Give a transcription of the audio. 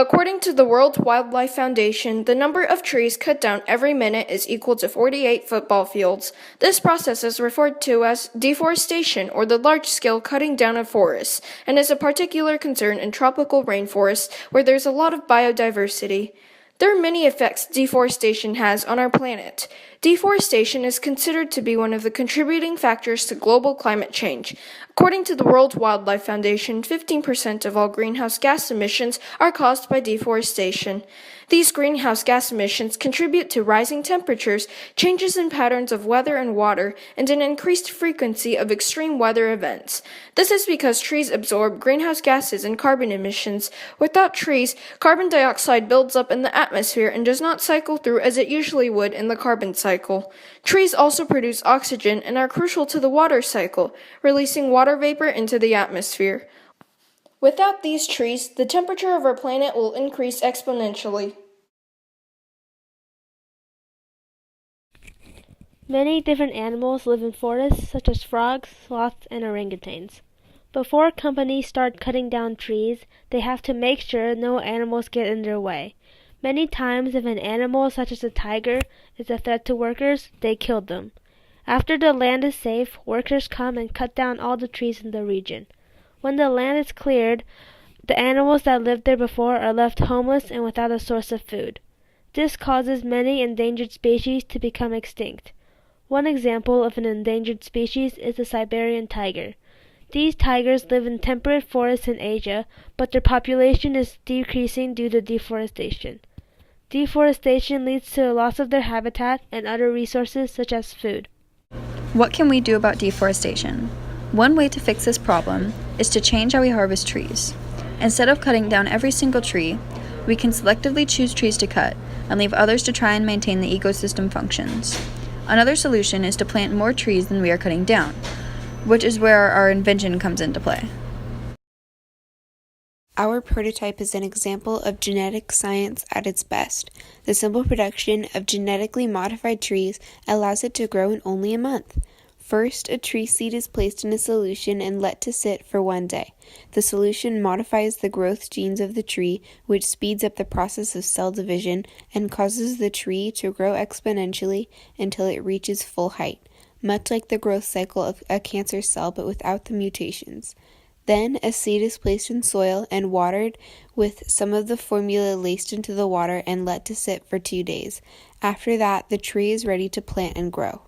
According to the World Wildlife Foundation, the number of trees cut down every minute is equal to 48 football fields. This process is referred to as deforestation, or the large-scale cutting down of forests, and is a particular concern in tropical rainforests where there's a lot of biodiversity. There are many effects deforestation has on our planet. Deforestation is considered to be one of the contributing factors to global climate change. According to the World Wildlife Foundation, 15% of all greenhouse gas emissions are caused by deforestation. These greenhouse gas emissions contribute to rising temperatures, changes in patterns of weather and water, and an increased frequency of extreme weather events. This is because trees absorb greenhouse gases and carbon emissions. Without trees, carbon dioxide builds up in the atmosphere and does not cycle through as it usually would in the carbon cycle. Trees also produce oxygen and are crucial to the water cycle, releasing water vapor into the atmosphere. Without these trees, the temperature of our planet will increase exponentially. Many different animals live in forests, such as frogs, sloths, and orangutans. Before companies start cutting down trees, they have to make sure no animals get in their way. Many times, if an animal such as a tiger is a threat to workers, they kill them. After the land is safe, workers come and cut down all the trees in the region. When the land is cleared, the animals that lived there before are left homeless and without a source of food. This causes many endangered species to become extinct. One example of an endangered species is the Siberian tiger. These tigers live in temperate forests in Asia, but their population is decreasing due to deforestation. Deforestation leads to a loss of their habitat and other resources such as food. What can we do about deforestation? One way to fix this problem is to change how we harvest trees. Instead of cutting down every single tree, we can selectively choose trees to cut and leave others to try and maintain the ecosystem functions. Another solution is to plant more trees than we are cutting down, which is where our invention comes into play. Our prototype is an example of genetic science at its best. The simple production of genetically modified trees allows it to grow in only a month. First, a tree seed is placed in a solution and let to sit for 1 day. The solution modifies the growth genes of the tree, which speeds up the process of cell division and causes the tree to grow exponentially until it reaches full height, much like the growth cycle of a cancer cell but without the mutations. Then, a seed is placed in soil and watered with some of the formula laced into the water and let to sit for 2 days. After that, the tree is ready to plant and grow.